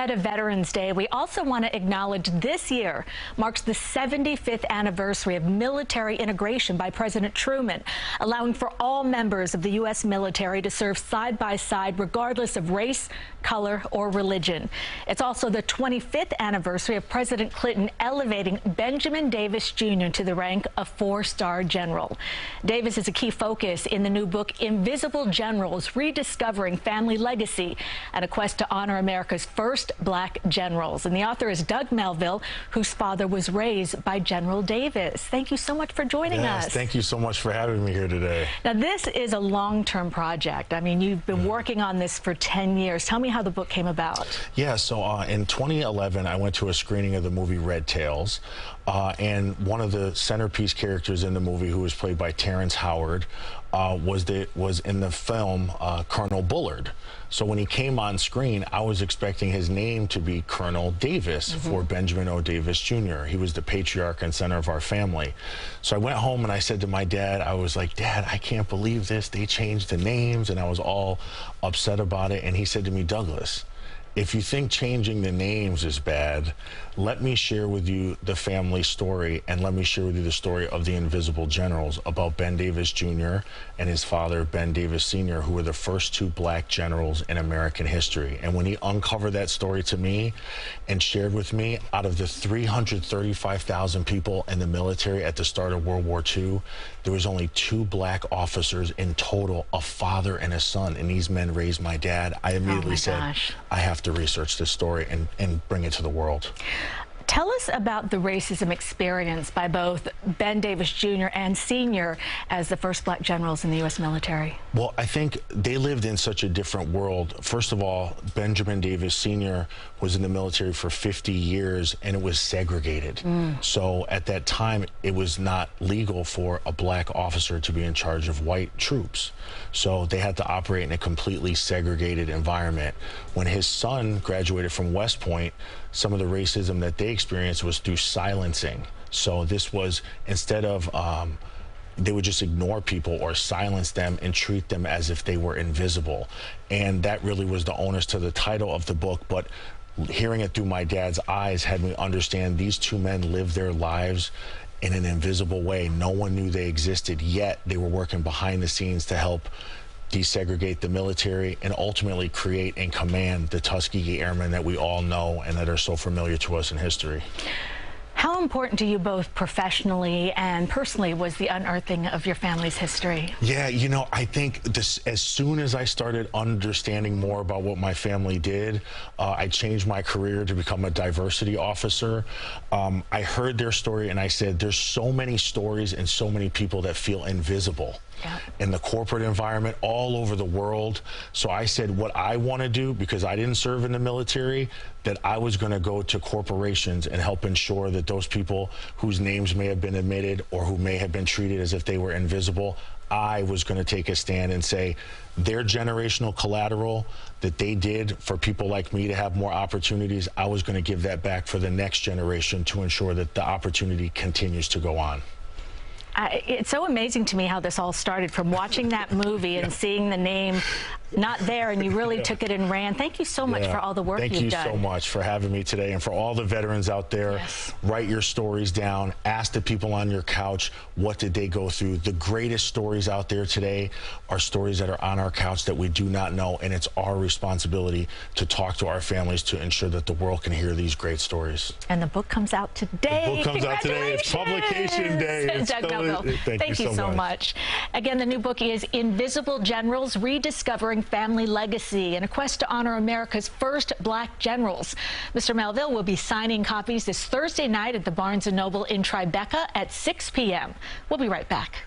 ahead of Veterans Day, we also want to acknowledge this year marks the 75th anniversary of military integration by President Truman, allowing for all members of the U.S. military to serve side by side regardless of race, color, or religion. It's also the 25th anniversary of President Clinton elevating Benjamin Davis Jr. to the rank of four-star general. Davis is a key focus in the new book, Invisible Generals: Rediscovering Family Legacy, and a quest to honor America's first black generals. And the author is Doug Melville, whose father was raised by General Davis. Thank you so much for joining us. Thank you so much for having me here today. Now, this is a long-term project. I mean, you've been working on this for 10 years. Tell me how the book came about. Yeah, so in 2011, I went to a screening of the movie Red Tails, and one of the centerpiece characters in the movie, who was played by Terrence Howard, was in the film Colonel Bullard. So when he came on screen, I was expecting his name to be Colonel Davis for Benjamin O. Davis Jr. He was the patriarch and center of our family. So I went home and I said to my dad, I was like, Dad, I can't believe this. They changed the names, and I was all upset about it. And he said to me, Douglas, if you think changing the names is bad, let me share with you the family story, and let me share with you the story of the Invisible Generals, about Ben Davis Jr. and his father, Ben Davis Sr., who were the first two black generals in American history. And when he uncovered that story to me and shared with me, out of the 335,000 people in the military at the start of World War II, there was only 2 black officers in total, a father and a son, and these men raised my dad. I immediately said, I have to research this story and bring it to the world. Tell us about the racism experience by both Ben Davis Jr. and Sr. as the first black generals in the U.S. military. Well, I think they lived in such a different world. First of all, Benjamin Davis Sr. was in the military for 50 years, and it was segregated. So at that time, it was not legal for a black officer to be in charge of white troops. So they had to operate in a completely segregated environment. When his son graduated from West Point, some of the racism that they experienced was through silencing. So this was, instead of, they would just ignore people or silence them and treat them as if they were invisible. And that really was the onus to the title of the book. But hearing it through my dad's eyes had me understand these two men lived their lives in an invisible way. No one knew they existed, yet they were working behind the scenes to help desegregate the military and ultimately create and command the Tuskegee Airmen that we all know and that are so familiar to us in history. How important to you both professionally and personally was the unearthing of your family's history? Yeah, you know, I think this, as soon as I started understanding more about what my family did, I changed my career to become a diversity officer. I heard their story and I said, there's so many stories and so many people that feel invisible in the corporate environment all over the world. So I said, what I want to do, because I didn't serve in the military, that I was going to go to corporations and help ensure that those people whose names may have been omitted or who may have been treated as if they were invisible, I was going to take a stand and say their generational collateral that they did for people like me to have more opportunities, I was going to give that back for the next generation to ensure that the opportunity continues to go on. It's so amazing to me how this all started, from watching that movie and seeing the name not there, and you really took it and ran. Thank you so much for all the work you've done. Thank you so much for having me today, and for all the veterans out there. Write your stories down. Ask the people on your couch, what did they go through? The greatest stories out there today are stories that are on our couch that we do not know, and it's our responsibility to talk to our families to ensure that the world can hear these great stories. And the book comes out today. The book comes out today. It's publication day. Thank you so much. Again, the new book is Invisible Generals: Rediscovering Family Legacy, and a quest to honor America's first black generals. Mr. Melville will be signing copies this Thursday night at the Barnes & Noble in Tribeca at 6 p.m. We'll be right back.